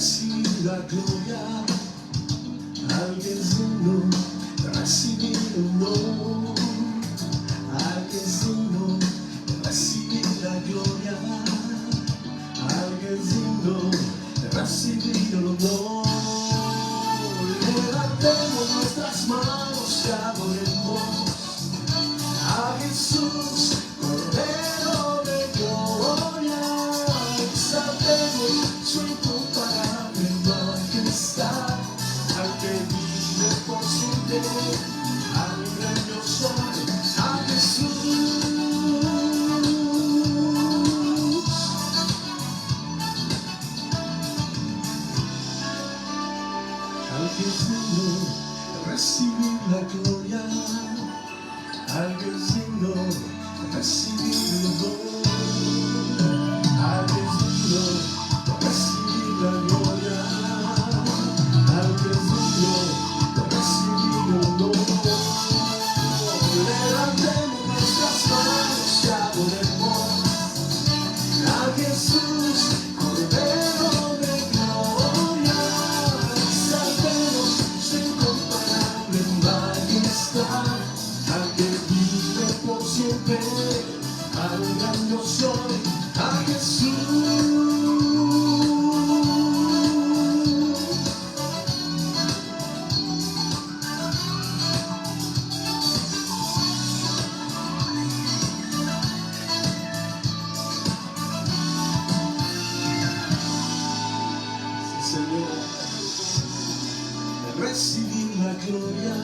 recibir la gloria, alguien digno de recibir el honor, alguien digno de recibir la gloria, alguien digno de recibir el honor. Levantemos nuestras manos y adoremos a Jesús, Cordero de gloria. Exaltemos su incomparable majestad, al que vive por siempre, al gran yo soy, a Jesús. Al que es digno de recibir la gloria, al que es digno de recibir el honor, al que es digno de recibir la gloria, al que es digno de recibir el honor. Levantemos nuestras manos y adoremos a Jesús, Cordero de gloria. Exaltemos su incomparable majestad, al que vive por siempre, al gran yo soy, a Jesús. Sí, Señor, de recibir la gloria,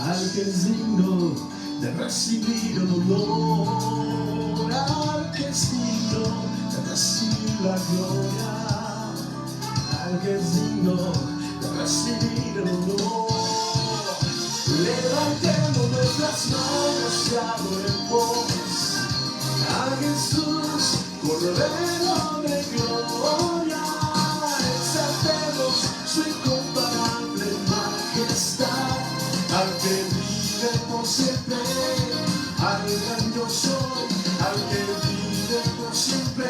al que es digno de recibir el honor, al que es digno de recibir la gloria, al que es digno de recibir el honor. Levantemos nuestras manos y adoremos a Jesús, Cordero de gloria. Exaltemos su incomparable majestad, al que vive por siempre, al gran yo soy, al que vive por siempre,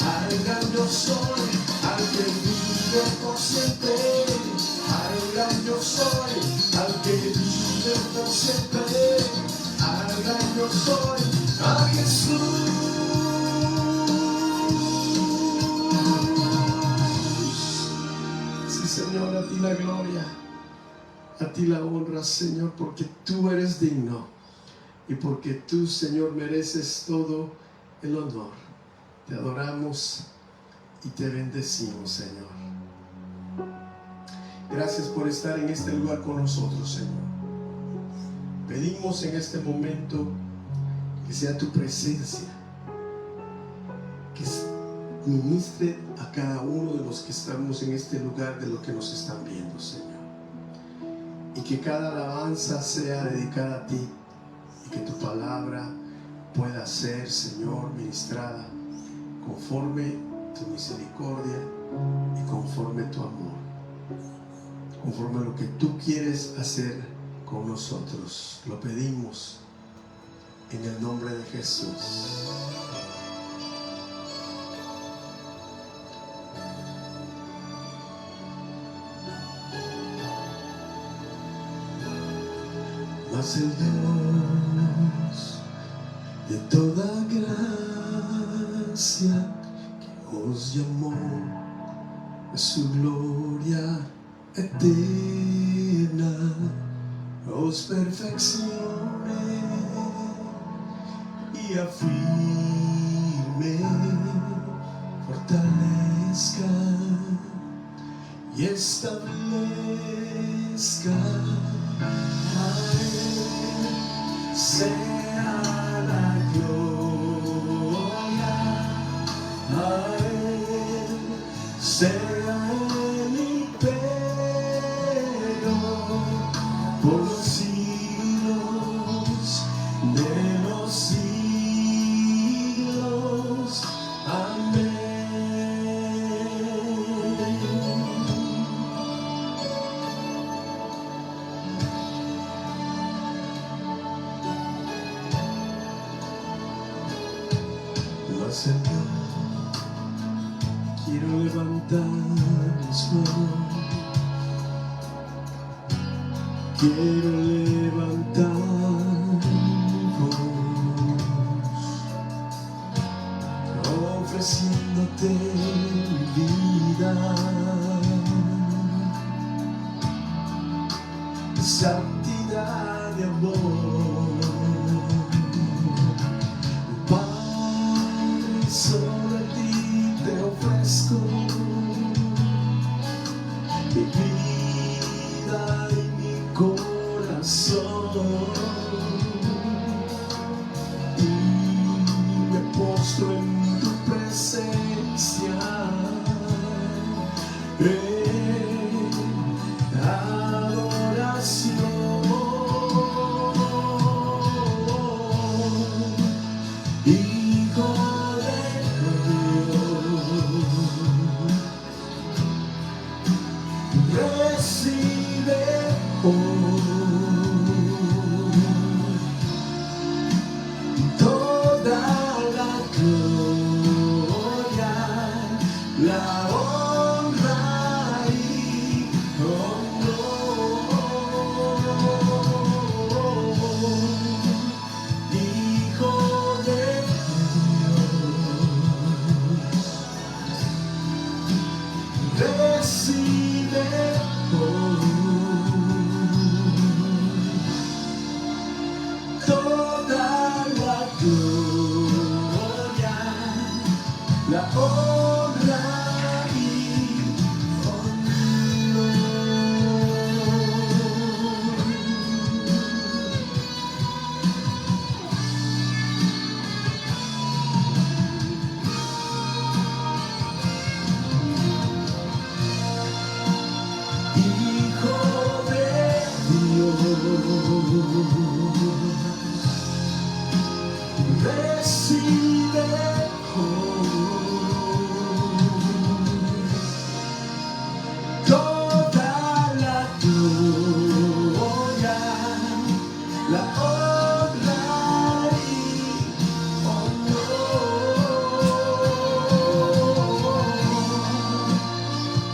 al gran yo soy, al que vive por siempre, al gran yo soy, al que vive por siempre, al gran yo soy, a Jesús. Sí, Señor, a ti la gloria, a ti la honra, Señor, porque tú eres digno y porque tú, Señor, mereces todo el honor. Te adoramos y te bendecimos, Señor. Gracias por estar en este lugar con nosotros, Señor. Pedimos en este momento que sea tu presencia, que ministre a cada uno de los que estamos en este lugar, de los que nos están viendo, Señor. Y que cada alabanza sea dedicada a ti, y que tu palabra pueda ser, Señor, ministrada conforme tu misericordia y conforme tu amor, conforme a lo que tú quieres hacer con nosotros. Lo pedimos en el nombre de Jesús. Mas el Dios de toda gracia que os llamó a su gloria eterna, os perfeccione y afirme, fortalezca y establezca. A Él sea la gloria, a Él sea el imperio por los siglos de los siglos. Amén. Mas el Dios quiero levantar mis manos, quiero levantar mi voz, ofreciéndote mi vida, santidad de amor. Padre, solo a ti te ofrezco mi vida y mi corazón, y me postro en tu presencia en adoración. Hijo de Dios, recibe toda la gloria, la honra y honor. Hijo de Dios, recibe toda la gloria, la honra y honor. Hijo de Dios, recibe toda la gloria, la honra y honor.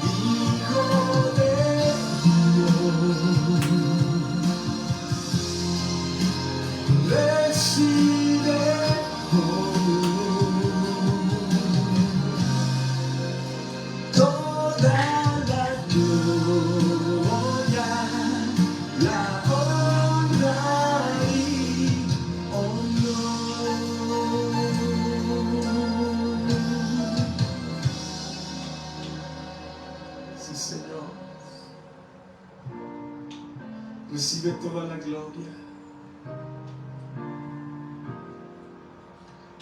Hijo de Dios, recibe toda la gloria, la honra y honor. Sí, Señor, recibe toda la gloria,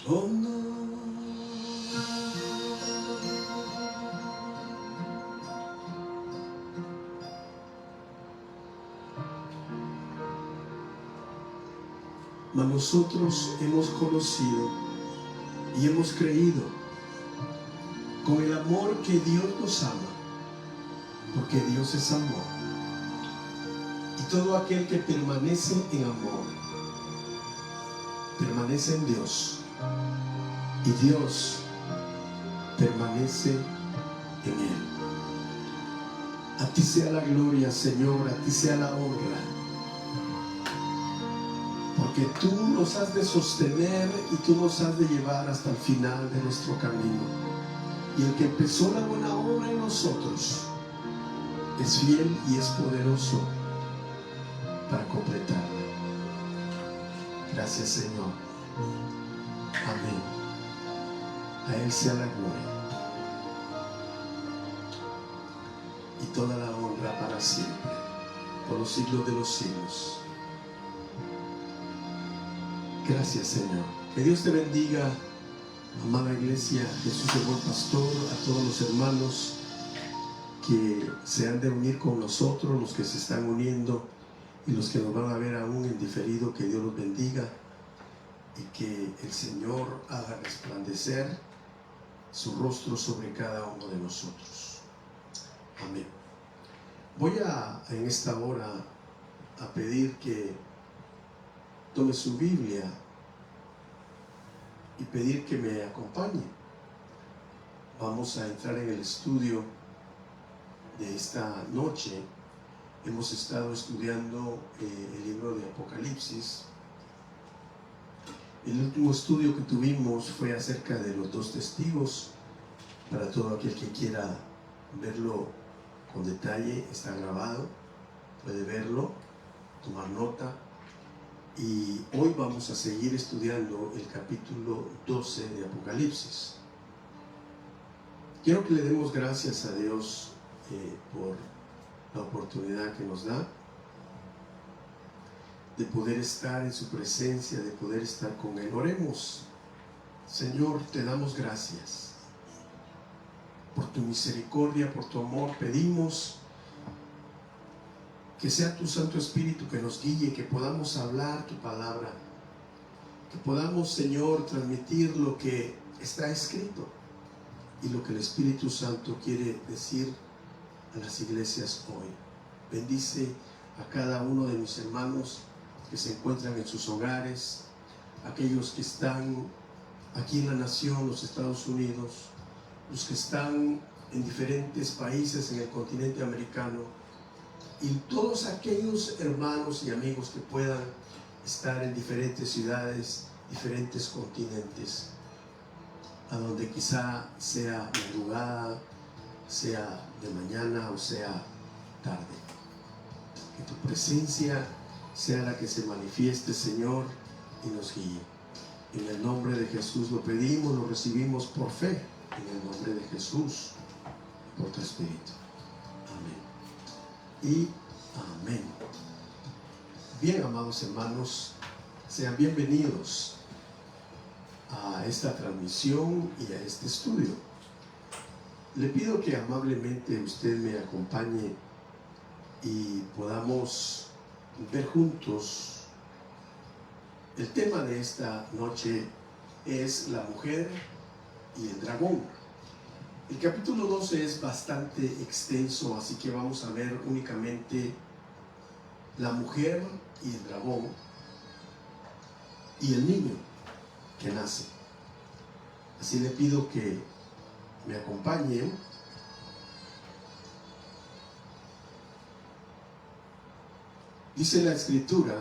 honor. Mas nosotros hemos conocido y hemos creído con el amor que Dios nos ama, porque Dios es amor. Y todo aquel que permanece en amor, permanece en Dios, y Dios permanece en él. A ti sea la gloria, Señor, a ti sea la honra, porque tú nos has de sostener y tú nos has de llevar hasta el final de nuestro camino. Y el que empezó la buena obra en nosotros es fiel y es poderoso para completarla. Gracias, Señor. Amén. A Él sea la gloria y toda la honra para siempre, por los siglos de los siglos. Gracias, Señor. Que Dios te bendiga, amada iglesia. Jesús es buen pastor. A todos los hermanos que se han de unir con nosotros, los que se están uniendo y los que nos van a ver aún en diferido, que Dios los bendiga y que el Señor haga resplandecer su rostro sobre cada uno de nosotros. Amén. Voy en esta hora a pedir que tome su Biblia y pedir que me acompañe. Vamos a entrar en el estudio de esta noche. Hemos estado estudiando el libro de Apocalipsis. El último estudio que tuvimos fue acerca de los 2 testigos. Para todo aquel que quiera verlo con detalle, está grabado, puede verlo, tomar nota. Y hoy vamos a seguir estudiando el capítulo 12 de Apocalipsis. Quiero que le demos gracias a Dios por la oportunidad que nos da de poder estar en su presencia, de poder estar con Él. Oremos. Señor, te damos gracias por tu misericordia, por tu amor. Pedimos que sea tu Santo Espíritu que nos guíe, que podamos hablar tu palabra, que podamos, Señor, transmitir lo que está escrito y lo que el Espíritu Santo quiere decir a las iglesias hoy. Bendice a cada uno de mis hermanos que se encuentran en sus hogares, aquellos que están aquí en la nación, los Estados Unidos, los que están en diferentes países en el continente americano, y todos aquellos hermanos y amigos que puedan estar en diferentes ciudades, diferentes continentes, a donde quizá sea madrugada, sea de mañana o sea tarde. Que tu presencia sea la que se manifieste, Señor, y nos guíe. En el nombre de Jesús lo pedimos, lo recibimos por fe. En el nombre de Jesús, por tu Espíritu. Amén. Y amén. Bien, amados hermanos, sean bienvenidos a esta transmisión y a este estudio. Le pido que amablemente usted me acompañe y podamos ver juntos. El tema de esta noche es la mujer y el dragón. El capítulo 12 es bastante extenso, así que vamos a ver únicamente la mujer y el dragón y el niño que nace. Así le pido que me acompañen. Dice la Escritura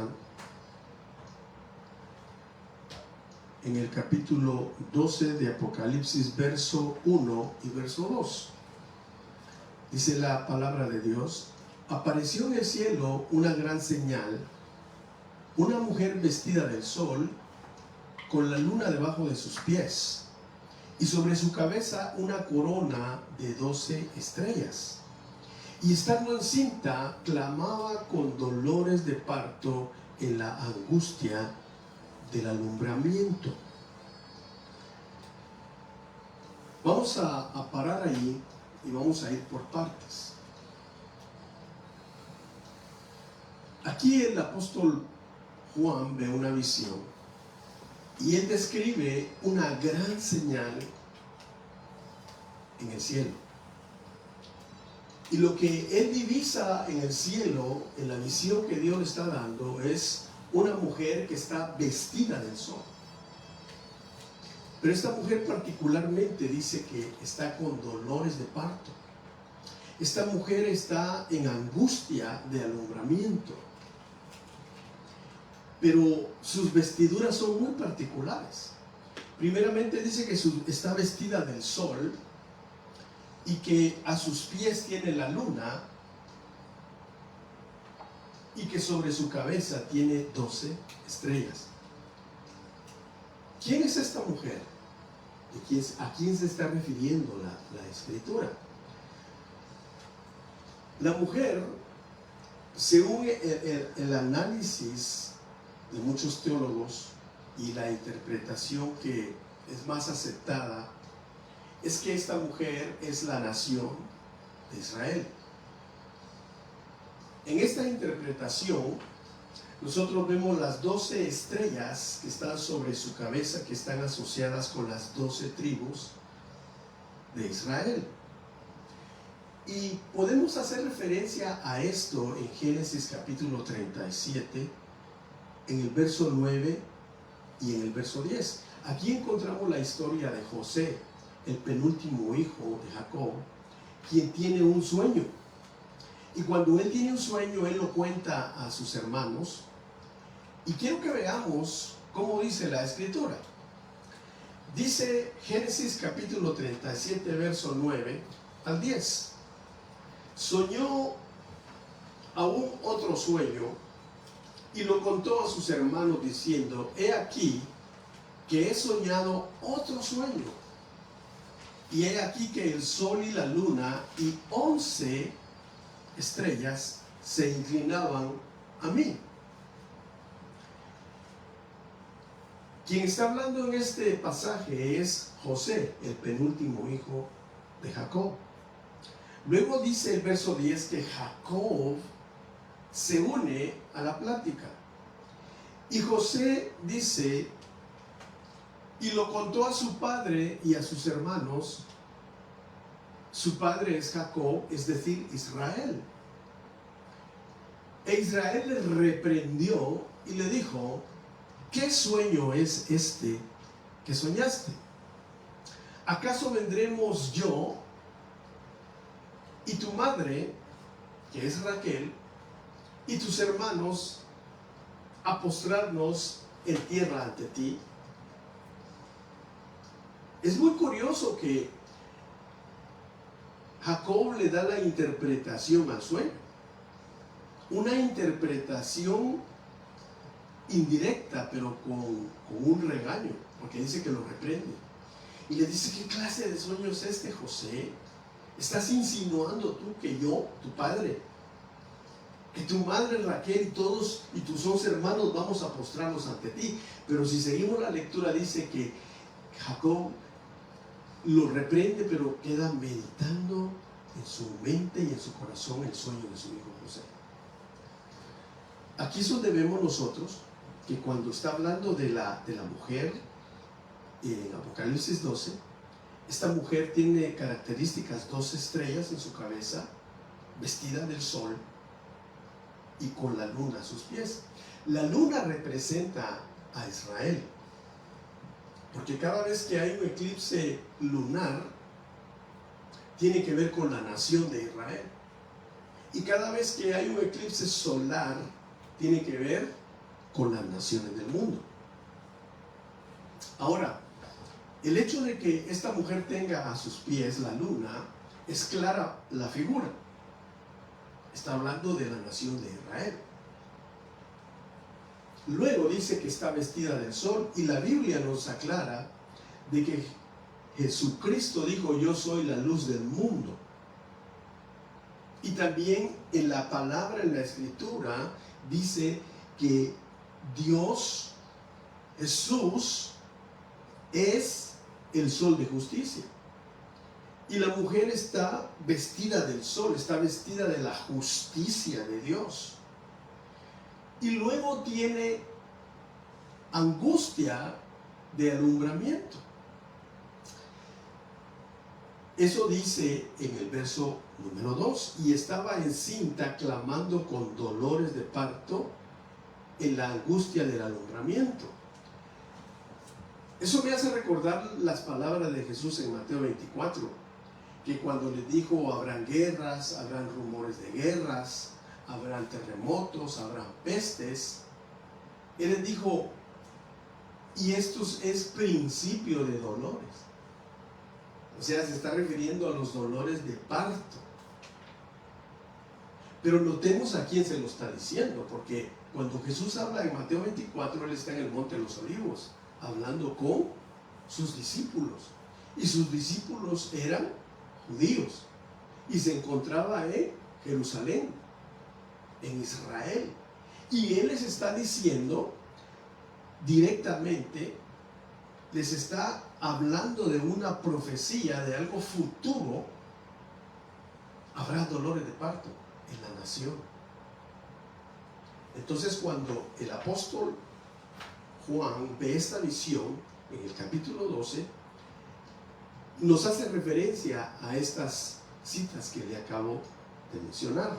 en el capítulo 12 de Apocalipsis, verso 1 y verso 2. Dice la palabra de Dios: apareció en el cielo una gran señal, una mujer vestida del sol, con la luna debajo de sus pies, y sobre su cabeza una corona de 12 estrellas. Y estando encinta, clamaba con dolores de parto en la angustia del alumbramiento. Vamos a parar ahí y vamos a ir por partes. Aquí el apóstol Juan ve una visión y él describe una gran señal en el cielo. Y lo que él divisa en el cielo, en la visión que Dios le está dando, es una mujer que está vestida del sol. Pero esta mujer particularmente dice que está con dolores de parto. Esta mujer está en angustia de alumbramiento. Pero sus vestiduras son muy particulares. Primeramente dice que está vestida del sol y que a sus pies tiene la luna y que sobre su cabeza tiene 12 estrellas. ¿Quién es esta mujer? ¿A quién se está refiriendo la Escritura? La mujer, según el análisis de muchos teólogos y la interpretación que es más aceptada, es que esta mujer es la nación de Israel. En esta interpretación, nosotros vemos las 12 estrellas que están sobre su cabeza, que están asociadas con las 12 tribus de Israel. Y podemos hacer referencia a esto en Génesis capítulo 37, en el verso 9 y en el verso 10. Aquí encontramos la historia de José. el penúltimo hijo de Jacob, quien tiene un sueño. Y cuando él tiene un sueño, él lo cuenta a sus hermanos. Y quiero que veamos cómo dice la escritura. Dice Génesis capítulo 37, verso 9 al 10. Soñó aún otro sueño y lo contó a sus hermanos diciendo: he aquí que he soñado otro sueño. Y he aquí que el sol y la luna y 11 estrellas se inclinaban a mí. Quien está hablando en este pasaje es José, el penúltimo hijo de Jacob. Luego dice el verso 10 que Jacob se une a la plática. Y José dice, y lo contó a su padre y a sus hermanos. Su padre es Jacob, es decir, Israel. E Israel le reprendió y le dijo: ¿qué sueño es este que soñaste? ¿Acaso vendremos yo y tu madre, que es Raquel, y tus hermanos a postrarnos en tierra ante ti? Es muy curioso que Jacob le da la interpretación al sueño, una interpretación indirecta, pero con un regaño, porque dice que lo reprende. Y le dice: ¿qué clase de sueño es este, José? ¿Estás insinuando tú que yo, tu padre, que tu madre Raquel y todos y tus 11 hermanos vamos a postrarnos ante ti? Pero si seguimos la lectura, dice que Jacob lo reprende, pero queda meditando en su mente y en su corazón el sueño de su hijo José. Aquí es donde vemos nosotros que cuando está hablando de la mujer en Apocalipsis 12, esta mujer tiene características: 2 estrellas en su cabeza, vestida del sol y con la luna a sus pies. La luna representa a Israel, porque cada vez que hay un eclipse lunar tiene que ver con la nación de Israel, y cada vez que hay un eclipse solar tiene que ver con las naciones del mundo. Ahora, el hecho de que esta mujer tenga a sus pies la luna es clara la figura. Está hablando de la nación de Israel. Luego dice que está vestida del sol, y la Biblia nos aclara de que Jesucristo dijo: yo soy la luz del mundo. Y también en la palabra, en la escritura, dice que Dios, Jesús, es el sol de justicia. Y la mujer está vestida del sol, está vestida de la justicia de Dios. Y luego tiene angustia de alumbramiento. Eso dice en el verso número 2: y estaba encinta, clamando con dolores de parto en la angustia del alumbramiento. Eso me hace recordar las palabras de Jesús en Mateo 24, que cuando les dijo: habrán guerras, habrán rumores de guerras, habrán terremotos, habrán pestes, Él les dijo: y esto es principio de dolores. O sea, se está refiriendo a los dolores de parto. Pero notemos a quién se lo está diciendo, porque cuando Jesús habla en Mateo 24, Él está en el Monte de los Olivos, hablando con sus discípulos. Y sus discípulos eran judíos, y se encontraba en Jerusalén, en Israel. Y Él les está diciendo directamente, les está hablando de una profecía, de algo futuro. Habrá dolores de parto en la nación. Entonces, cuando el apóstol Juan ve esta visión en el capítulo 12, nos hace referencia a estas citas que le acabo de mencionar.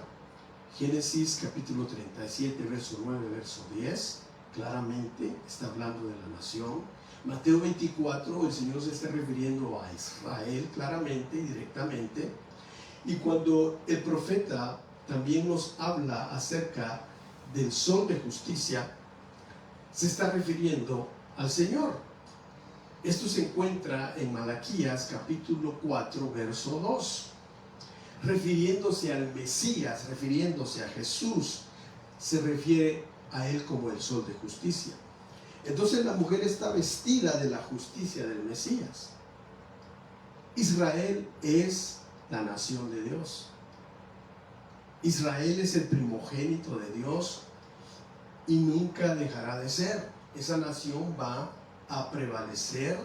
Génesis capítulo 37, verso 9, verso 10, claramente está hablando de la nación. Mateo 24, el Señor se está refiriendo a Israel claramente y directamente. Y cuando el profeta también nos habla acerca del sol de justicia, se está refiriendo al Señor. Esto se encuentra en Malaquías capítulo 4, verso 2. Refiriéndose al Mesías, refiriéndose a Jesús, se refiere a él como el sol de justicia. Entonces la mujer está vestida de la justicia del Mesías. Israel es la nación de Dios. Israel es el primogénito de Dios y nunca dejará de ser. Esa nación va a prevalecer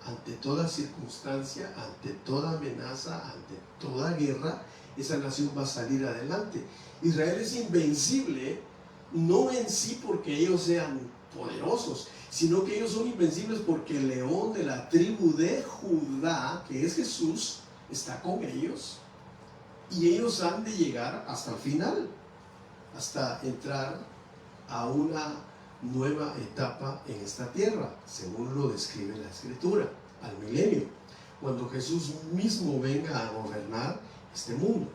ante toda circunstancia, ante toda amenaza, ante toda guerra. Esa nación va a salir adelante. Israel es invencible, no en sí porque ellos sean poderosos, sino que ellos son invencibles porque el león de la tribu de Judá, que es Jesús, está con ellos, y ellos han de llegar hasta el final, hasta entrar a una nueva etapa en esta tierra, según lo describe la Escritura, al milenio, cuando Jesús mismo venga a gobernar este mundo.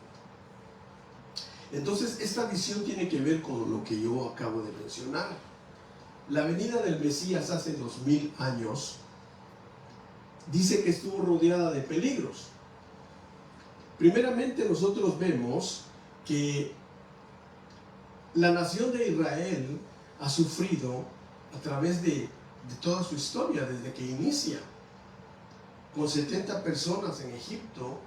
Entonces esta visión tiene que ver con lo que yo acabo de mencionar. La venida del Mesías hace 2000 años dice que estuvo rodeada de peligros. Primeramente nosotros vemos que la nación de Israel ha sufrido a través de toda su historia, desde que inicia, con 70 personas en Egipto.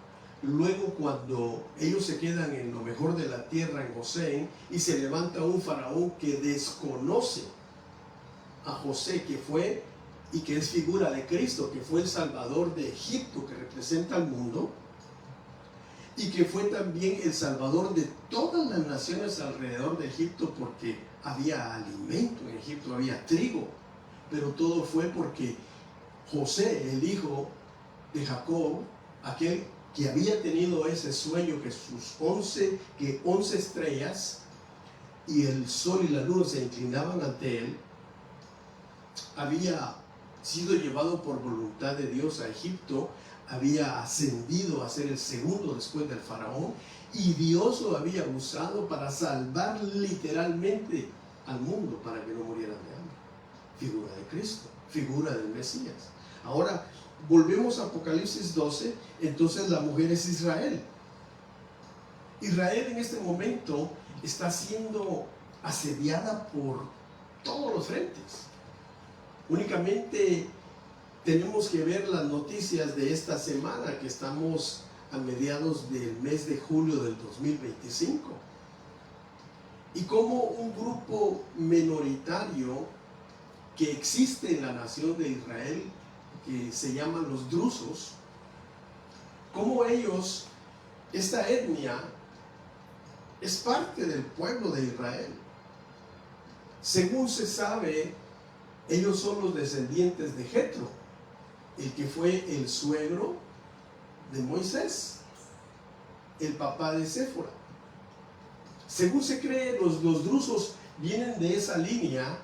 Luego, cuando ellos se quedan en lo mejor de la tierra, en Gosén, y se levanta un faraón que desconoce a José, que fue y que es figura de Cristo, que fue el salvador de Egipto, que representa al mundo, y que fue también el salvador de todas las naciones alrededor de Egipto, porque había alimento en Egipto, había trigo, pero todo fue porque José, el hijo de Jacob, aquel que había tenido ese sueño, que sus 11 estrellas y el sol y la luna se inclinaban ante él, había sido llevado por voluntad de Dios a Egipto, había ascendido a ser el segundo después del faraón, y Dios lo había usado para salvar literalmente al mundo, para que no murieran de hambre. Figura de Cristo, figura del Mesías. Ahora volvemos a Apocalipsis 12. Entonces la mujer es Israel. Israel en este momento está siendo asediada por todos los frentes. Únicamente tenemos que ver las noticias de esta semana, que estamos a mediados del mes de julio del 2025, y cómo un grupo minoritario que existe en la nación de Israel, que se llaman los drusos, cómo ellos, esta etnia, es parte del pueblo de Israel. Según se sabe, ellos son los descendientes de Jetro, el que fue el suegro de Moisés, el papá de Séfora. Según se cree, los drusos vienen de esa línea,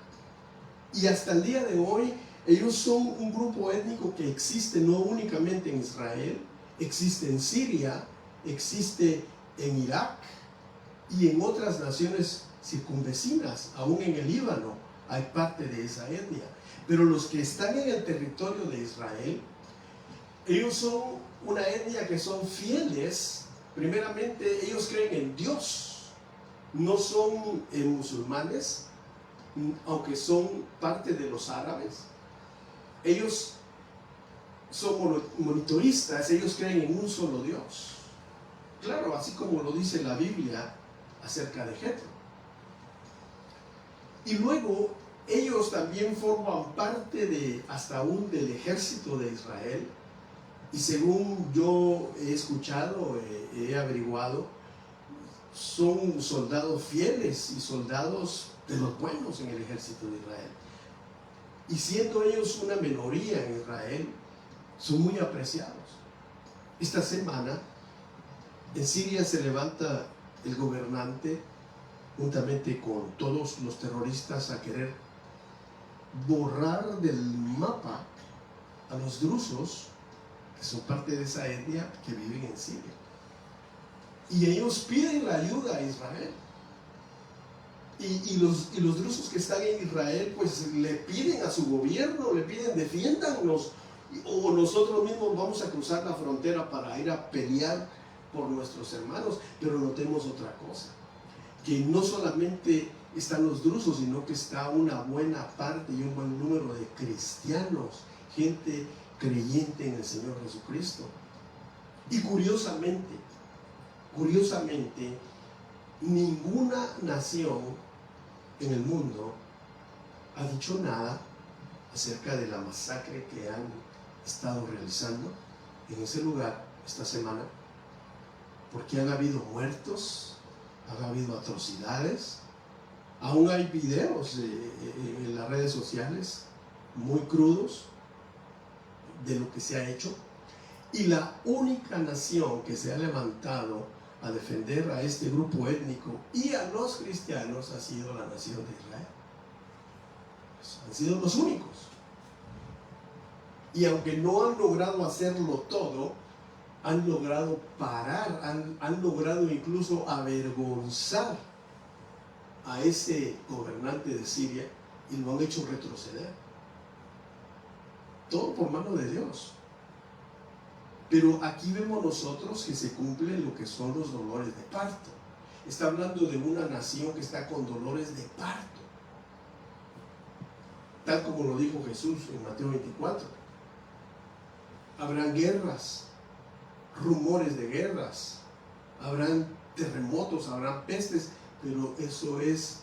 y hasta el día de hoy ellos son un grupo étnico que existe no únicamente en Israel, existe en Siria, existe en Irak y en otras naciones circunvecinas, aún en el Líbano hay parte de esa etnia. Pero los que están en el territorio de Israel, ellos son una etnia que son fieles. Primeramente, ellos creen en Dios, no son musulmanes, aunque son parte de los árabes. Ellos son monitoristas, ellos creen en un solo Dios. Claro, así como lo dice la Biblia acerca de Jetro. Y luego ellos también forman parte hasta aún del ejército de Israel, y según yo he escuchado, he averiguado, son soldados fieles y soldados de los buenos en el ejército de Israel. Y siendo ellos una minoría en Israel, son muy apreciados. Esta semana en Siria se levanta el gobernante juntamente con todos los terroristas a querer borrar del mapa a los drusos, que son parte de esa etnia que viven en Siria. Y ellos piden la ayuda a Israel. Y los drusos que están en Israel, pues le piden a su gobierno, le piden, defiéndanos, o nosotros mismos vamos a cruzar la frontera para ir a pelear por nuestros hermanos. Pero notemos otra cosa, que no solamente están los drusos, sino que está una buena parte y un buen número de cristianos, gente creyente en el Señor Jesucristo. Y curiosamente, ninguna nación en el mundo ha dicho nada acerca de la masacre que han estado realizando en ese lugar esta semana, porque han habido muertos, han habido atrocidades. Aún hay videos en las redes sociales muy crudos de lo que se ha hecho, y la única nación que se ha levantado a defender a este grupo étnico y a los cristianos ha sido la nación de Israel. Han sido los únicos. Y aunque no han logrado hacerlo todo, han logrado parar, han logrado incluso avergonzar a ese gobernante de Siria y lo han hecho retroceder. Todo por mano de Dios. Pero aquí vemos nosotros que se cumple lo que son los dolores de parto. Está hablando de una nación que está con dolores de parto, tal como lo dijo Jesús en Mateo 24. Habrán guerras, rumores de guerras, habrán terremotos, habrán pestes, pero eso es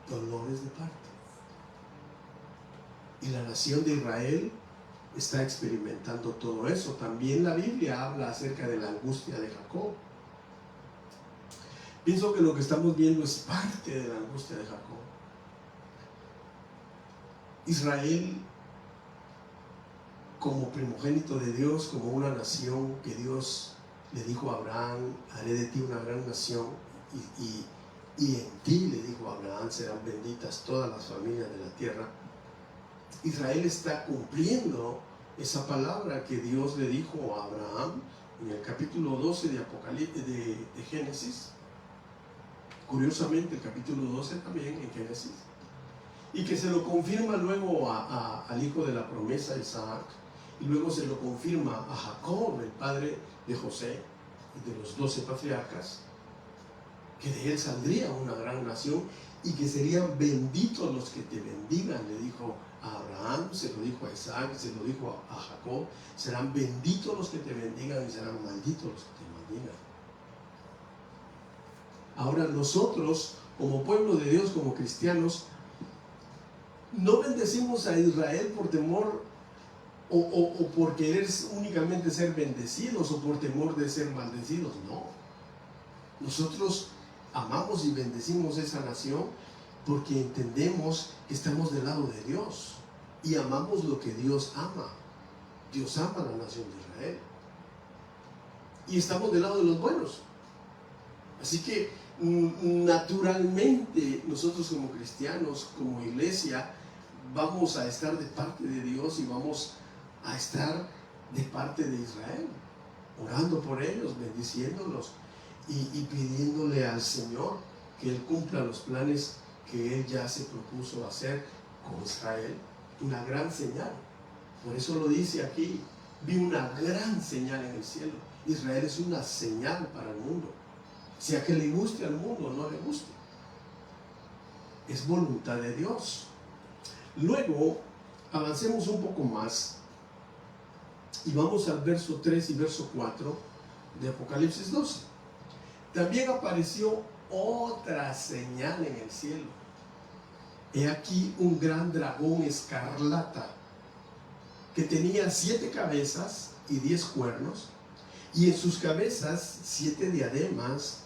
dolores de parto. Y la nación de Israel está experimentando todo eso. También la Biblia habla acerca de la angustia de Jacob. Pienso que lo que estamos viendo es parte de la angustia de Jacob. Israel, como primogénito de Dios, como una nación que Dios le dijo a Abraham: haré de ti una gran nación, y en ti, le dijo a Abraham, serán benditas todas las familias de la tierra. Israel está cumpliendo esa palabra que Dios le dijo a Abraham en el capítulo 12 de Génesis. Curiosamente, el capítulo 12 también en Génesis, y que se lo confirma luego al hijo de la promesa, Isaac, y luego se lo confirma a Jacob, el padre de José y de los 12 patriarcas, que de él saldría una gran nación y que serían benditos los que te bendigan, le dijo a Abraham, se lo dijo a Isaac, se lo dijo a Jacob: serán benditos los que te bendigan y serán malditos los que te maldigan. Ahora nosotros, como pueblo de Dios, como cristianos, no bendecimos a Israel por temor o por querer únicamente ser bendecidos o por temor de ser maldecidos. No, nosotros amamos y bendecimos esa nación porque entendemos que estamos del lado de Dios y amamos lo que Dios ama. Dios ama a la nación de Israel y estamos del lado de los buenos. Así que naturalmente nosotros, como cristianos, como iglesia, vamos a estar de parte de Dios y vamos a estar de parte de Israel, orando por ellos, bendiciéndolos y pidiéndole al Señor que Él cumpla los planes que Él ya se propuso hacer con Israel. Una gran señal. Por eso lo dice aquí: vi una gran señal en el cielo. Israel es una señal para el mundo. Sea que le guste al mundo o no le guste, es voluntad de Dios. Luego avancemos un poco más y vamos al verso 3 y verso 4 de Apocalipsis 12. También apareció otra señal en el cielo. He aquí un gran dragón escarlata que tenía 7 cabezas y 10 cuernos, y en sus cabezas 7 diademas,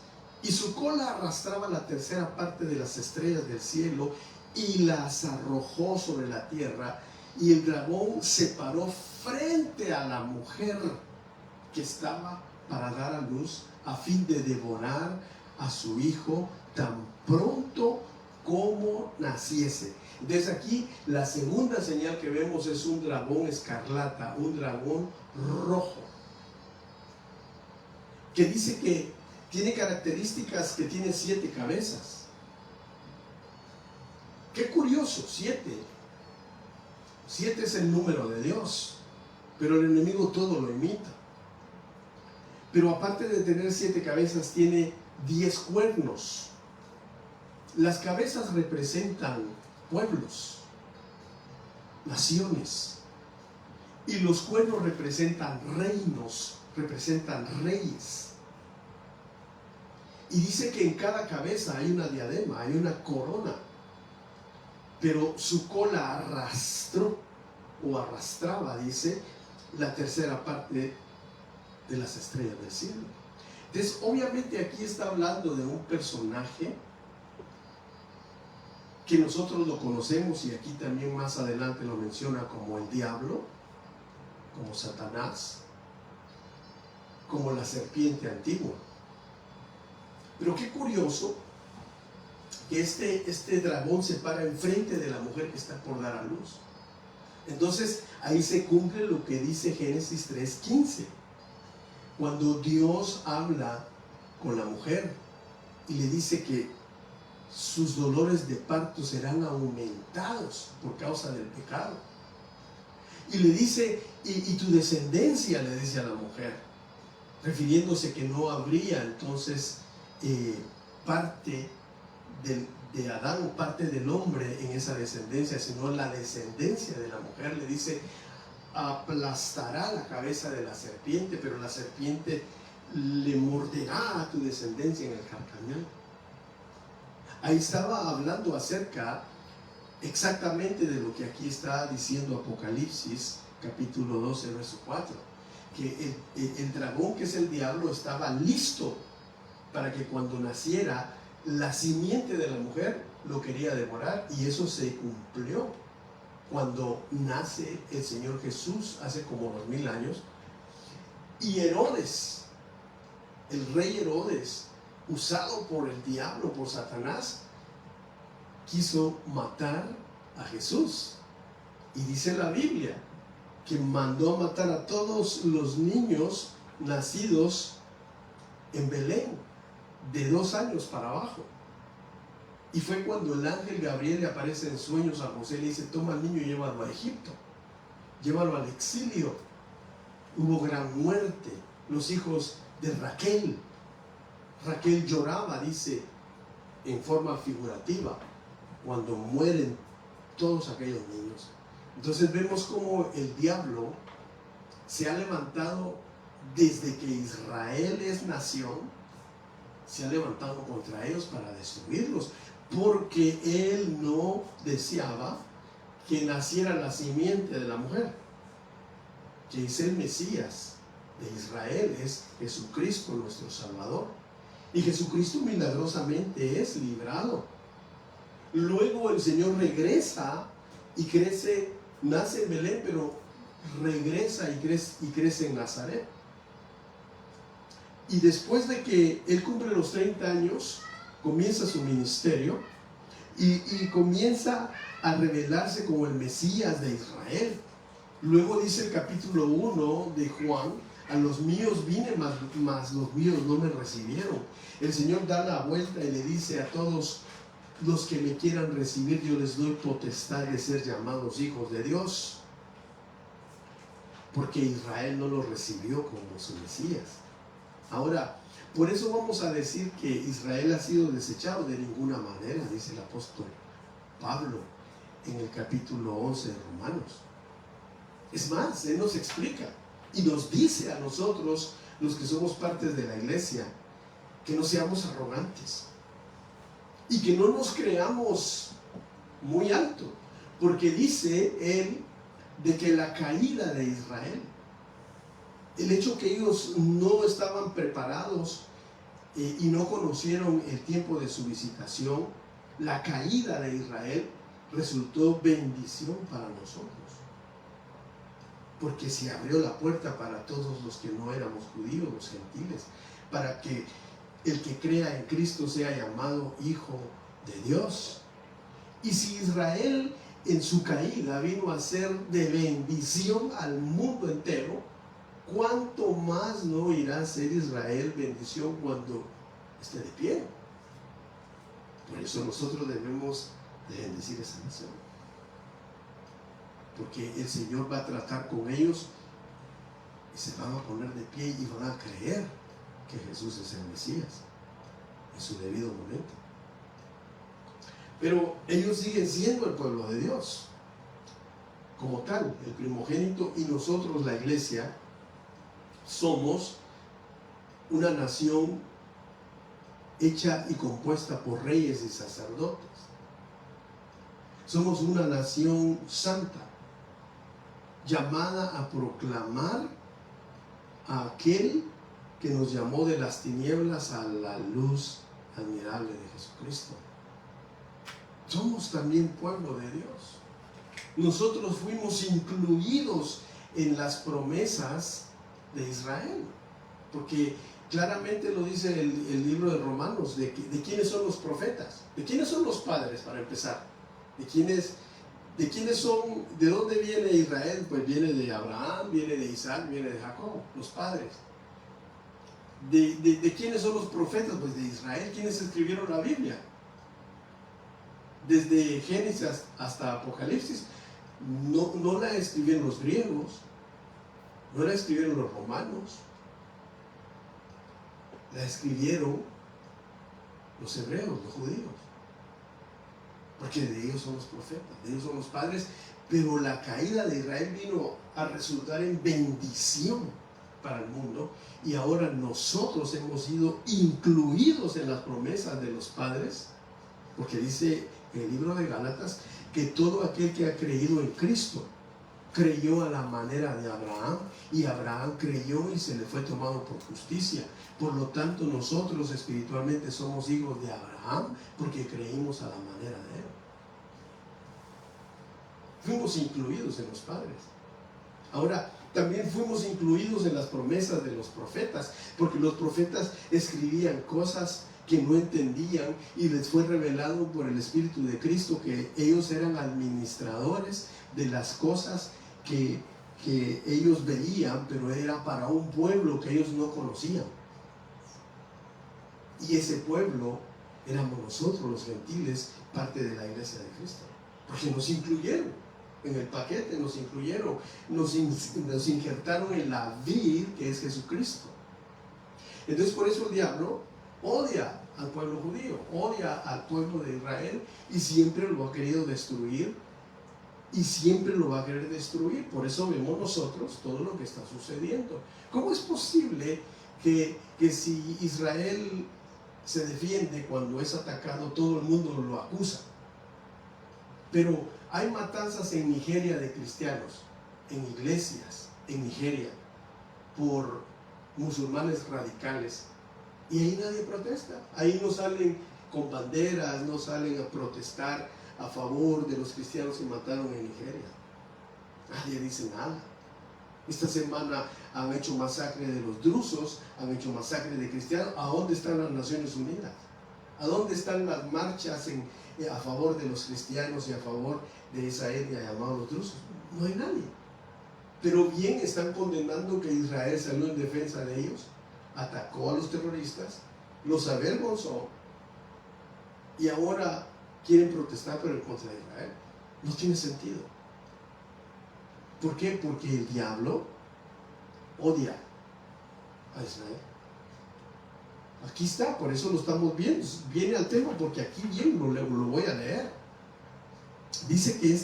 y su cola arrastraba la tercera parte de las estrellas del cielo y las arrojó sobre la tierra. Y el dragón se paró frente a la mujer que estaba para dar a luz, a fin de devorar a su hijo tan pronto como naciese. Entonces aquí la segunda señal que vemos es un dragón escarlata, un dragón rojo, que dice que tiene características, que tiene 7 cabezas. Qué curioso, 7. 7 es el número de Dios, pero el enemigo todo lo imita. Pero aparte de tener 7 cabezas, tiene 10 cuernos. Las cabezas representan pueblos, naciones, y los cuernos representan reinos, representan reyes. Y dice que en cada cabeza hay una diadema, hay una corona, pero su cola arrastró o arrastraba, dice, la tercera parte de las estrellas del cielo. Entonces, obviamente aquí está hablando de un personaje que nosotros lo conocemos, y aquí también más adelante lo menciona como el diablo, como Satanás, como la serpiente antigua. Pero qué curioso que este dragón se para enfrente de la mujer que está por dar a luz. Entonces ahí se cumple lo que dice Génesis 3:15, cuando Dios habla con la mujer y le dice que sus dolores de parto serán aumentados por causa del pecado. Y le dice, y tu descendencia, le dice a la mujer, refiriéndose que no habría entonces parte de Adán o parte del hombre en esa descendencia, sino la descendencia de la mujer. Le dice, aplastará la cabeza de la serpiente, pero la serpiente le morderá a tu descendencia en el carcañal. Ahí estaba hablando acerca exactamente de lo que aquí está diciendo Apocalipsis capítulo 12 verso 4, que el dragón, que es el diablo, estaba listo para que cuando naciera la simiente de la mujer lo quería devorar, y eso se cumplió cuando nace el Señor Jesús hace como 2000 años. Y Herodes, el rey Herodes, usado por el diablo, por Satanás, quiso matar a Jesús. Y dice la Biblia que mandó a matar a todos los niños nacidos en Belén, de 2 años para abajo. Y fue cuando el ángel Gabriel le aparece en sueños a José y le dice, toma al niño y llévalo a Egipto, llévalo al exilio. Hubo gran muerte. Los hijos de Raquel lloraba, dice, en forma figurativa, cuando mueren todos aquellos niños. Entonces vemos cómo el diablo se ha levantado desde que Israel es nación, se ha levantado contra ellos para destruirlos, porque él no deseaba que naciera la simiente de la mujer, que es el Mesías de Israel, es Jesucristo nuestro Salvador. Y Jesucristo milagrosamente es librado. Luego el Señor regresa y crece, nace en Belén, pero regresa y crece en Nazaret. Y después de que Él cumple los 30 años, comienza su ministerio y comienza a revelarse como el Mesías de Israel. Luego dice el capítulo 1 de Juan, a los míos vine, mas los míos no me recibieron. El Señor da la vuelta y le dice, a todos los que me quieran recibir, yo les doy potestad de ser llamados hijos de Dios, porque Israel no lo recibió como su Mesías. Ahora, por eso vamos a decir que Israel ha sido desechado. De ninguna manera, dice el apóstol Pablo en el capítulo 11 de Romanos. Es más, Él nos explica y nos dice a nosotros, los que somos partes de la iglesia, que no seamos arrogantes y que no nos creamos muy alto, porque dice Él de que la caída de Israel, el hecho que ellos no estaban preparados y no conocieron el tiempo de su visitación, la caída de Israel resultó bendición para nosotros, porque se abrió la puerta para todos los que no éramos judíos, los gentiles, para que el que crea en Cristo sea llamado hijo de Dios. Y si Israel en su caída vino a ser de bendición al mundo entero, ¿cuánto más no irá a ser Israel bendición cuando esté de pie? Por eso nosotros debemos de bendecir esa nación, porque el Señor va a tratar con ellos y se van a poner de pie y van a creer que Jesús es el Mesías en su debido momento. Pero ellos siguen siendo el pueblo de Dios como tal, el primogénito, y nosotros, la iglesia, somos una nación hecha y compuesta por reyes y sacerdotes. Somos una nación santa, llamada a proclamar a aquel que nos llamó de las tinieblas a la luz admirable de Jesucristo. Somos también pueblo de Dios. Nosotros fuimos incluidos en las promesas de Israel, porque claramente lo dice el libro de Romanos, de quiénes son los profetas, de quiénes son los padres, para empezar, de quiénes son, de dónde viene Israel. Pues viene de Abraham, viene de Isaac, viene de Jacob, los padres. ¿De quiénes son los profetas? Pues de Israel. ¿Quiénes escribieron la Biblia? Desde Génesis hasta Apocalipsis. No la escribieron los griegos, no la escribieron los romanos, la escribieron los hebreos, los judíos, porque de ellos son los profetas, de ellos son los padres. Pero la caída de Israel vino a resultar en bendición para el mundo, y ahora nosotros hemos sido incluidos en las promesas de los padres, porque dice en el libro de Gálatas que todo aquel que ha creído en Cristo creyó a la manera de Abraham, y Abraham creyó y se le fue tomado por justicia. Por lo tanto, nosotros espiritualmente somos hijos de Abraham porque creímos a la manera de él. Fuimos incluidos en los padres. Ahora, también fuimos incluidos en las promesas de los profetas, porque los profetas escribían cosas que no entendían, y les fue revelado por el Espíritu de Cristo que ellos eran administradores de las cosas que ellos veían, pero era para un pueblo que ellos no conocían. Y ese pueblo éramos nosotros, los gentiles, parte de la iglesia de Cristo, porque nos incluyeron en el paquete, nos incluyeron, nos injertaron en la vid que es Jesucristo. Entonces, por eso el diablo odia al pueblo judío, odia al pueblo de Israel, y siempre lo ha querido destruir, y siempre lo va a querer destruir. Por eso vemos nosotros todo lo que está sucediendo. ¿Cómo es posible que si Israel se defiende cuando es atacado, todo el mundo lo acusa? Pero hay matanzas en Nigeria de cristianos, en iglesias en Nigeria, por musulmanes radicales, y ahí nadie protesta. Ahí no salen con banderas, no salen a protestar a favor de los cristianos que mataron en Nigeria. Nadie dice nada. Esta semana han hecho masacre de los drusos, han hecho masacre de cristianos. ¿A dónde están las Naciones Unidas? ¿A dónde están las marchas a favor de los cristianos y a favor de esa etnia llamada los drusos? No hay nadie. Pero bien están condenando que Israel salió en defensa de ellos, atacó a los terroristas, los avergonzó, y ahora quieren protestar pero en contra de Israel. No tiene sentido. ¿Por qué? Porque el diablo odia a Israel. Aquí está, por eso lo estamos viendo. Viene al tema porque aquí bien lo voy a leer. Dice que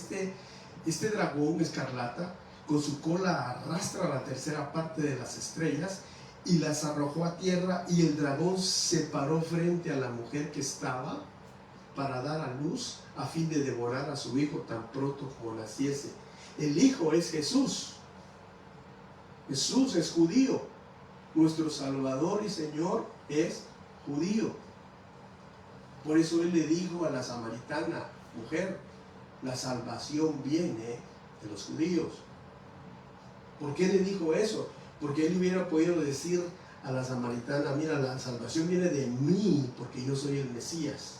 este dragón escarlata con su cola arrastra la tercera parte de las estrellas y las arrojó a tierra, y el dragón se paró frente a la mujer que estaba para dar a luz, a fin de devorar a su hijo tan pronto como naciese. El hijo es Jesús. Jesús es judío. Nuestro Salvador y Señor es judío. Por eso Él le dijo a la samaritana: mujer, la salvación viene de los judíos. ¿Por qué le dijo eso? Porque Él hubiera podido decir a la samaritana: mira, la salvación viene de mí porque yo soy el Mesías.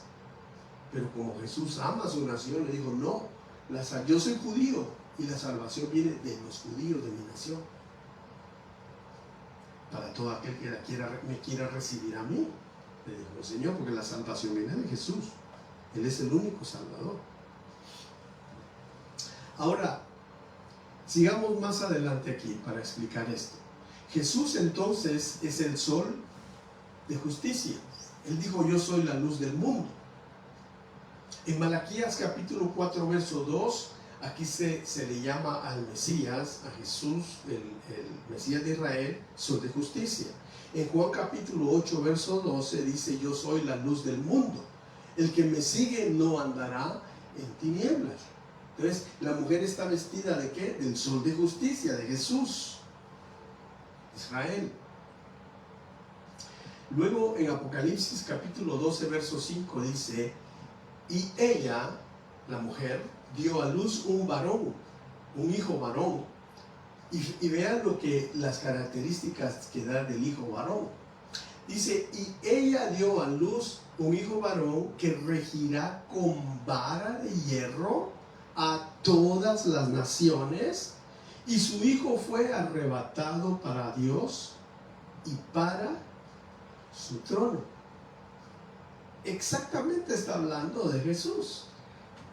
Pero como Jesús ama a su nación, le dijo, no, yo soy judío y la salvación viene de los judíos de mi nación. Para todo aquel que me quiera recibir a mí, le dijo el Señor, porque la salvación viene de Jesús. Él es el único Salvador. Ahora, sigamos más adelante aquí para explicar esto. Jesús entonces es el sol de justicia. Él dijo, yo soy la luz del mundo. En Malaquías capítulo 4, verso 2, aquí se le llama al Mesías, a Jesús, el Mesías de Israel, sol de justicia. En Juan capítulo 8, verso 12 dice, yo soy la luz del mundo. El que me sigue no andará en tinieblas. Entonces, la mujer está vestida ¿de qué? Del sol de justicia, de Jesús, Israel. Luego en Apocalipsis capítulo 12, verso 5 dice, y ella, la mujer, dio a luz un varón, un hijo varón. Y vean las características que da del hijo varón. Dice, y ella dio a luz un hijo varón que regirá con vara de hierro a todas las naciones, y su hijo fue arrebatado para Dios y para su trono. Exactamente está hablando de Jesús.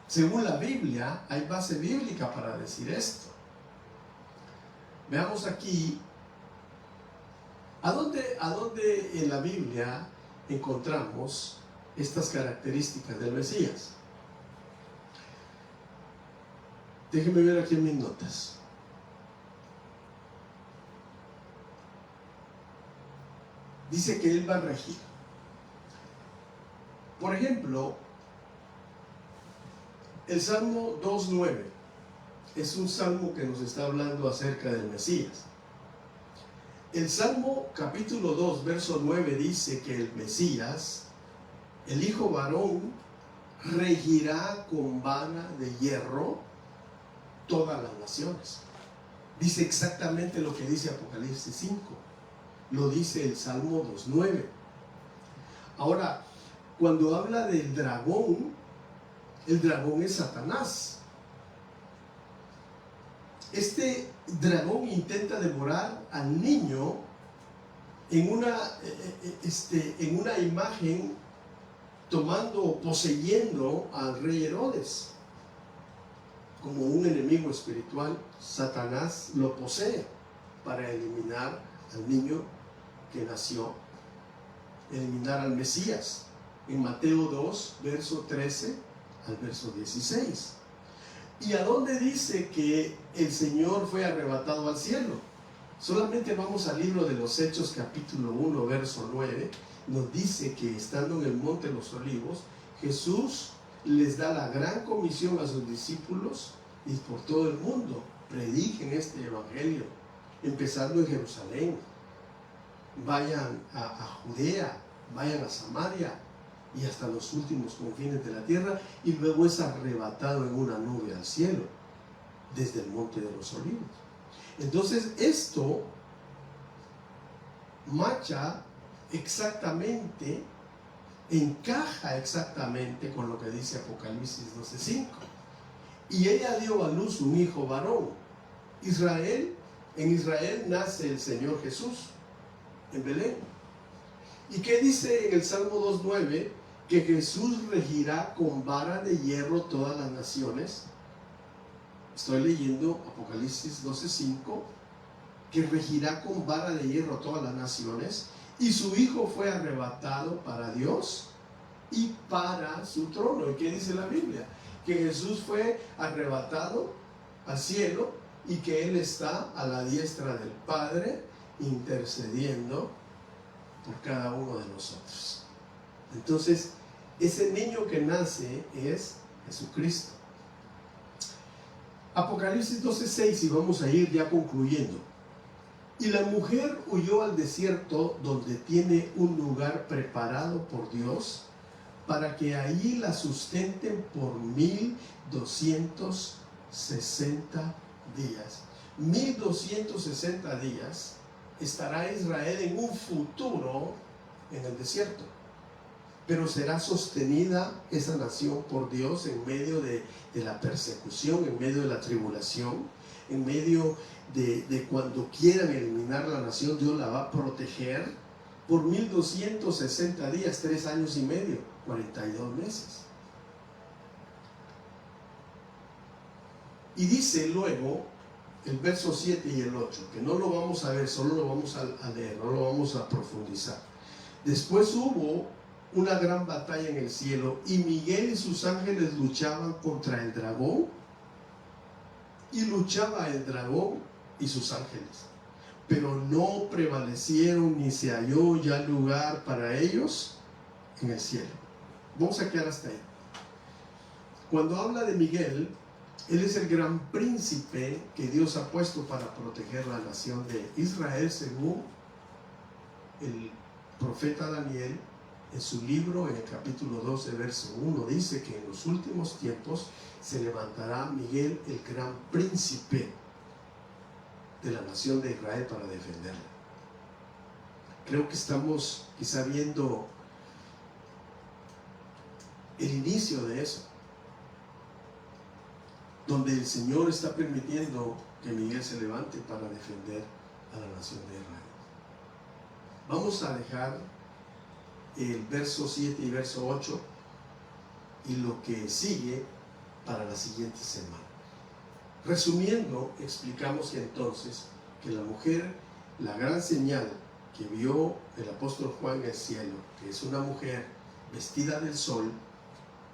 Según la Biblia, hay base bíblica para decir esto. Veamos aquí, ¿a dónde en la Biblia encontramos estas características del Mesías? Déjenme ver aquí en mis notas. Dice que Él va a regir. Por ejemplo, el Salmo 2.9 es un salmo que nos está hablando acerca del Mesías. El Salmo capítulo 2, verso 9 dice que el Mesías, el hijo varón, regirá con vara de hierro todas las naciones. Dice exactamente lo que dice Apocalipsis 5. Lo dice el Salmo 2.9. Ahora, cuando habla del dragón, el dragón es Satanás. Este dragón intenta devorar al niño en una imagen, tomando o poseyendo al rey Herodes. Como un enemigo espiritual, Satanás lo posee para eliminar al niño que nació, eliminar al Mesías. En Mateo 2, verso 13 al verso 16. ¿Y a dónde dice que el Señor fue arrebatado al cielo? Solamente vamos al libro de los Hechos capítulo 1, verso 9. Nos dice que estando en el monte de los Olivos, Jesús les da la gran comisión a sus discípulos y por todo el mundo prediquen este evangelio, empezando en Jerusalén, vayan a Judea, vayan a Samaria y hasta los últimos confines de la tierra, y luego es arrebatado en una nube al cielo desde el monte de los Olivos. Entonces esto marcha exactamente, encaja exactamente con lo que dice Apocalipsis 12:5. Y ella dio a luz un hijo varón. En Israel nace el Señor Jesús, en Belén. ¿Y qué dice en el Salmo 2.9? Que Jesús regirá con vara de hierro todas las naciones. Estoy leyendo Apocalipsis 12:5, que regirá con vara de hierro todas las naciones, y su hijo fue arrebatado para Dios y para su trono. ¿Y qué dice la Biblia? Que Jesús fue arrebatado al cielo y que Él está a la diestra del Padre intercediendo por cada uno de nosotros. Entonces, ese niño que nace es Jesucristo. Apocalipsis 12:6, y vamos a ir ya concluyendo. Y la mujer huyó al desierto, donde tiene un lugar preparado por Dios, para que allí la sustenten por 1260 días. 1260 días estará Israel en un futuro en el desierto. pero será sostenida esa nación por Dios en medio de la persecución, en medio de la tribulación, en medio de cuando quieran eliminar la nación. Dios la va a proteger por 1260 días, 3 años y medio, 42 meses. Y dice luego el verso 7 y el 8, que no lo vamos a ver, solo lo vamos a leer, no lo vamos a profundizar. Después hubo una gran batalla en el cielo, y Miguel y sus ángeles luchaban contra el dragón, y luchaba el dragón y sus ángeles, pero no prevalecieron, ni se halló ya lugar para ellos en el cielo. Vamos a quedar hasta ahí. Cuando habla de Miguel, él es el gran príncipe que Dios ha puesto para proteger la nación de Israel, según el profeta Daniel. En su libro, en el capítulo 12, verso 1, dice que en los últimos tiempos se levantará Miguel, el gran príncipe de la nación de Israel, para defenderla. Creo que estamos quizá viendo el inicio de eso, donde el Señor está permitiendo que Miguel se levante para defender a la nación de Israel. Vamos a dejar el verso 7 y verso 8 y lo que sigue para la siguiente semana. Resumiendo, explicamos que entonces que la mujer, la gran señal que vio el apóstol Juan en el cielo, que es una mujer vestida del sol,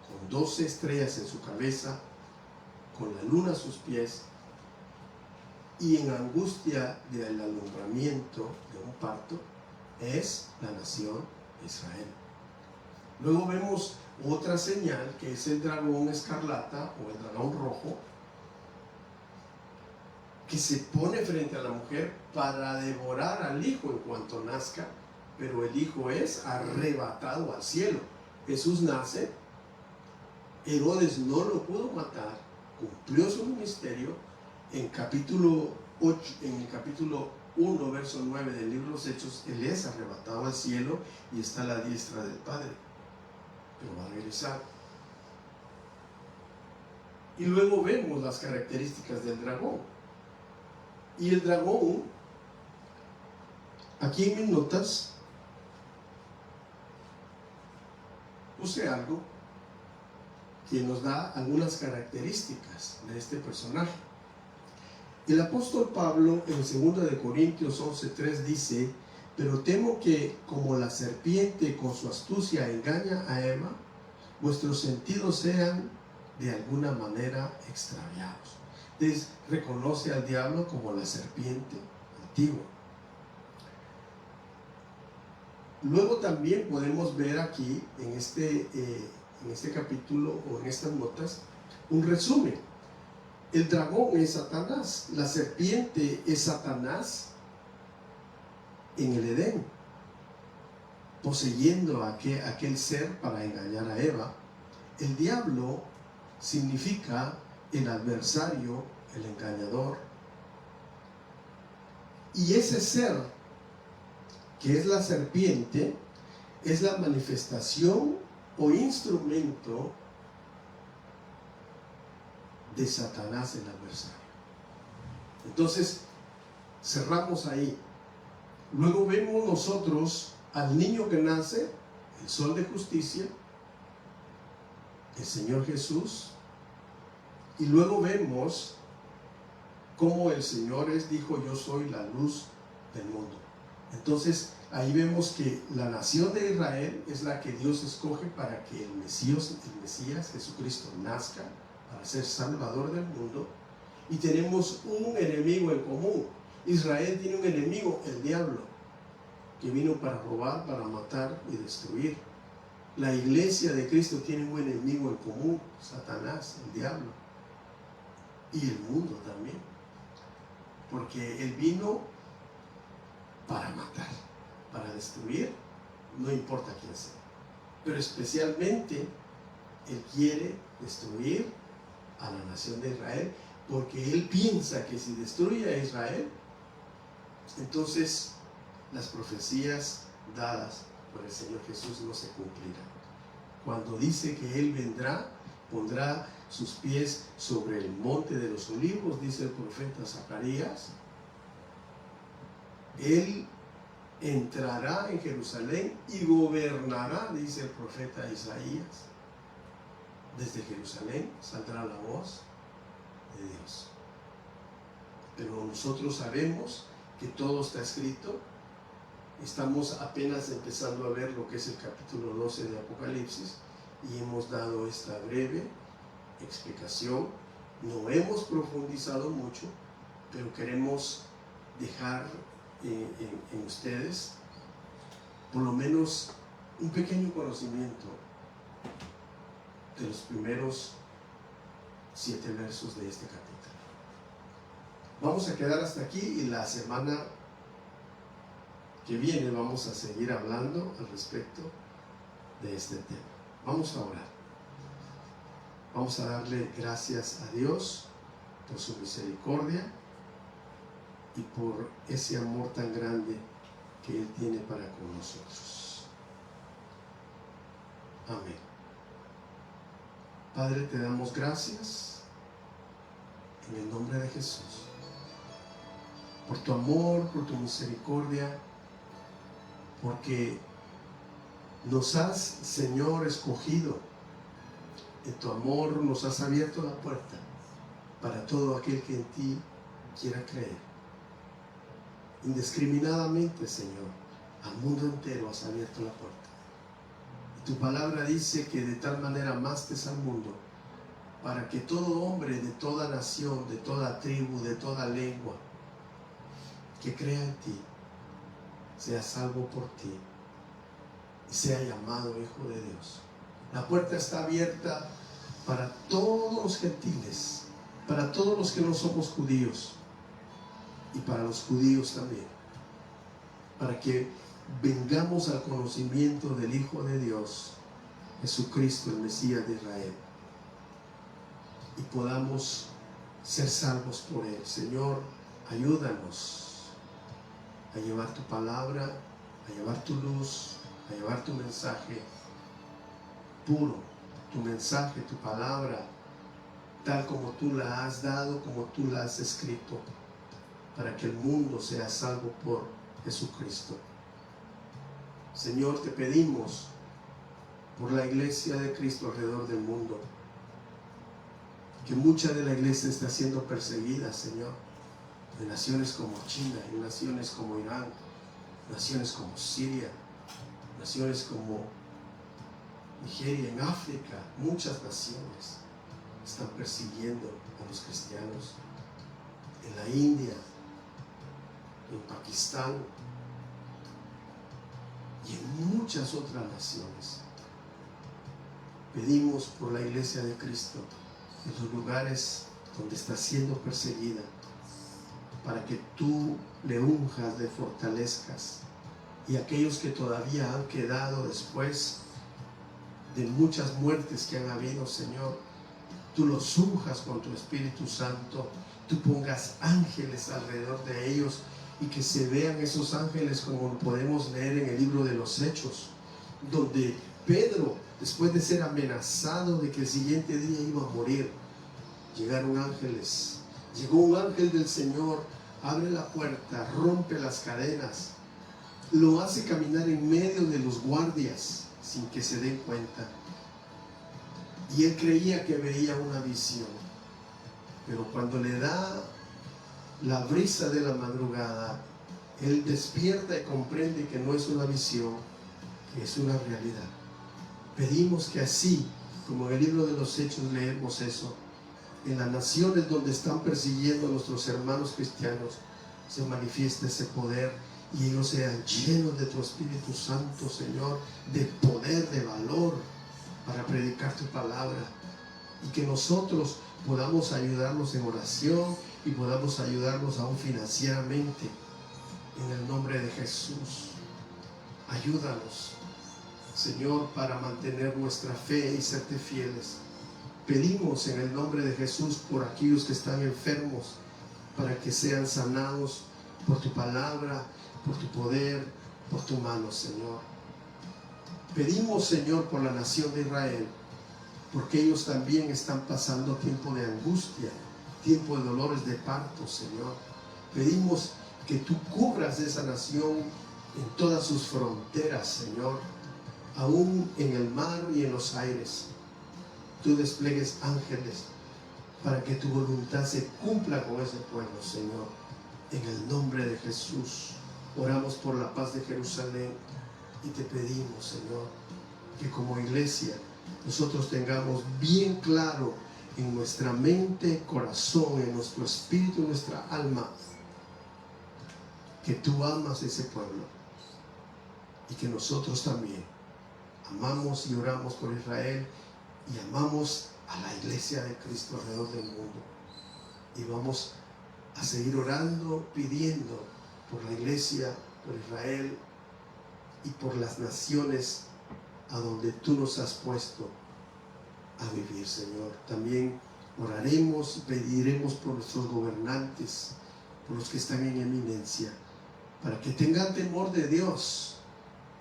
con 12 estrellas en su cabeza, con la luna a sus pies, y en angustia del alumbramiento de un parto, es la nación Israel. Luego vemos otra señal, que es el dragón escarlata o el dragón rojo, que se pone frente a la mujer para devorar al hijo en cuanto nazca, pero el hijo es arrebatado al cielo. Jesús nace, Herodes no lo pudo matar, cumplió su ministerio. En capítulo 8, en el capítulo 1, verso 9 del libro de los Hechos, él es arrebatado al cielo y está a la diestra del Padre, pero va a regresar. Y luego vemos las características del dragón. Y el dragón, aquí en mis notas puse algo que nos da algunas características de este personaje. El apóstol Pablo en 2 Corintios 11:3 dice: pero temo que, como la serpiente con su astucia engaña a Eva, vuestros sentidos sean de alguna manera extraviados. Entonces reconoce al diablo como la serpiente antigua. Luego también podemos ver aquí en este capítulo o en estas notas un resumen. El dragón es Satanás, la serpiente es Satanás en el Edén, poseyendo a aquel ser para engañar a Eva. El diablo significa el adversario, el engañador. Y ese ser, que es la serpiente, es la manifestación o instrumento de Satanás, el adversario. Entonces, cerramos ahí. Luego vemos nosotros al niño que nace, el sol de justicia, el Señor Jesús, y luego vemos cómo el Señor dijo: yo soy la luz del mundo. Entonces ahí vemos que la nación de Israel es la que Dios escoge para que el Mesías Jesucristo nazca, para ser salvador del mundo. Y tenemos un enemigo en común. Israel tiene un enemigo, el diablo, que vino para robar, para matar y destruir. La iglesia de Cristo tiene un enemigo en común, Satanás, el diablo, y el mundo también, porque él vino para matar, para destruir, no importa quién sea, pero especialmente él quiere destruir a la nación de Israel, porque él piensa que si destruye a Israel, entonces las profecías dadas por el Señor Jesús no se cumplirá. Cuando dice que Él vendrá, pondrá sus pies sobre el monte de los olivos, dice el profeta Zacarías. Él entrará en Jerusalén y gobernará, dice el profeta Isaías. Desde Jerusalén saldrá la voz de Dios. Pero nosotros sabemos que todo está escrito. Estamos apenas empezando a ver lo que es el capítulo 12 de Apocalipsis y hemos dado esta breve explicación. No hemos profundizado mucho, pero queremos dejar en ustedes por lo menos un pequeño conocimiento de los primeros 7 versos de este capítulo. Vamos a quedar hasta aquí y la semana que viene vamos a seguir hablando al respecto de este tema. Vamos a orar. Vamos a darle gracias a Dios por su misericordia y por ese amor tan grande que Él tiene para con nosotros. Amén. Padre, te damos gracias en el nombre de Jesús por tu amor, por tu misericordia, porque nos has, Señor, escogido. En tu amor nos has abierto la puerta para todo aquel que en ti quiera creer. Indiscriminadamente, Señor, al mundo entero has abierto la puerta. Y tu palabra dice que de tal manera amaste al mundo, para que todo hombre de toda nación, de toda tribu, de toda lengua, que crea en ti, sea salvo por ti y sea llamado Hijo de Dios. La puerta está abierta para todos los gentiles, para todos los que no somos judíos y para los judíos también, para que vengamos al conocimiento del Hijo de Dios, Jesucristo, el Mesías de Israel, y podamos ser salvos por Él. Señor, ayúdanos a llevar tu palabra, a llevar tu luz, a llevar tu mensaje puro, tu mensaje, tu palabra, tal como tú la has dado, como tú la has escrito, para que el mundo sea salvo por Jesucristo. Señor, te pedimos por la iglesia de Cristo alrededor del mundo, que mucha de la iglesia está siendo perseguida, Señor, en naciones como China, en naciones como Irán, naciones como Siria, naciones como Nigeria, en África. Muchas naciones están persiguiendo a los cristianos. En la India, en Pakistán y en muchas otras naciones. Pedimos por la iglesia de Cristo en los lugares donde está siendo perseguida, para que tú le unjas, le fortalezcas, y aquellos que todavía han quedado después de muchas muertes que han habido, Señor, tú los unjas con tu Espíritu Santo, tú pongas ángeles alrededor de ellos y que se vean esos ángeles como podemos leer en el libro de los Hechos, donde Pedro, después de ser amenazado de que el siguiente día iba a morir, llegaron ángeles. Llegó un ángel del Señor, abre la puerta, rompe las cadenas, lo hace caminar en medio de los guardias sin que se den cuenta. Y él creía que veía una visión, pero cuando le da la brisa de la madrugada, él despierta y comprende que no es una visión, que es una realidad. Pedimos que así, como en el libro de los Hechos leemos eso, en las naciones donde están persiguiendo a nuestros hermanos cristianos, se manifieste ese poder y ellos sean llenos de tu Espíritu Santo, Señor, de poder, de valor para predicar tu palabra, y que nosotros podamos ayudarlos en oración y podamos ayudarlos aún financieramente en el nombre de Jesús. Ayúdanos, Señor, para mantener nuestra fe y serte fieles. Pedimos en el nombre de Jesús por aquellos que están enfermos, para que sean sanados por tu palabra, por tu poder, por tu mano, Señor. Pedimos, Señor, por la nación de Israel, porque ellos también están pasando tiempo de angustia, tiempo de dolores de parto, Señor. Pedimos que tú cubras esa nación en todas sus fronteras, Señor, aún en el mar y en los aires. Tú despliegues ángeles para que tu voluntad se cumpla con ese pueblo, Señor. En el nombre de Jesús, oramos por la paz de Jerusalén y te pedimos, Señor, que como iglesia nosotros tengamos bien claro en nuestra mente, corazón, en nuestro espíritu, en nuestra alma, que tú amas ese pueblo y que nosotros también amamos y oramos por Israel y amamos a la iglesia de Cristo alrededor del mundo. Y vamos a seguir orando, pidiendo por la iglesia, por Israel y por las naciones a donde tú nos has puesto a vivir, Señor. También oraremos y pediremos por nuestros gobernantes, por los que están en eminencia, para que tengan temor de Dios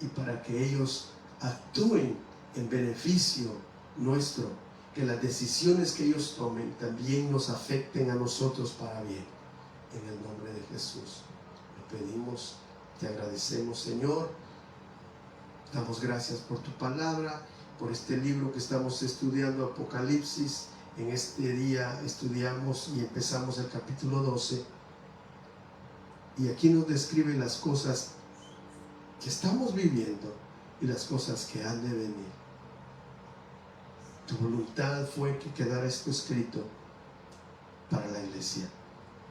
y para que ellos actúen en beneficio nuestro, que las decisiones que ellos tomen también nos afecten a nosotros para bien. En el nombre de Jesús lo pedimos, te agradecemos, Señor. Damos gracias por tu palabra, por este libro que estamos estudiando, Apocalipsis. En este día estudiamos y empezamos el capítulo 12. Y aquí nos describe las cosas que estamos viviendo y las cosas que han de venir. Tu voluntad fue que quedara esto escrito para la iglesia.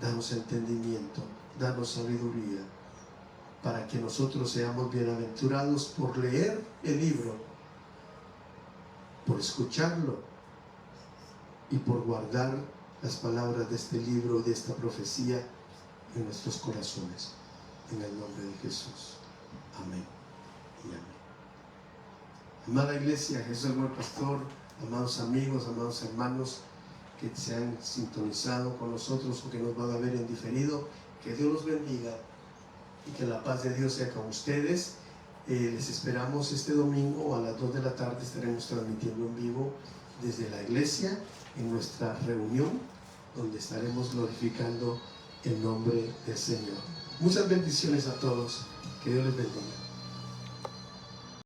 Danos entendimiento, danos sabiduría, para que nosotros seamos bienaventurados por leer el libro, por escucharlo y por guardar las palabras de este libro, de esta profecía en nuestros corazones. En el nombre de Jesús. Amén y amén. Amada iglesia, Jesús el buen pastor, amados amigos, amados hermanos que se han sintonizado con nosotros o que nos van a ver en diferido, que Dios los bendiga y que la paz de Dios sea con ustedes. Les esperamos este domingo a las 2 de la tarde. Estaremos transmitiendo en vivo desde la iglesia en nuestra reunión, donde estaremos glorificando el nombre del Señor. Muchas bendiciones a todos. Que Dios les bendiga.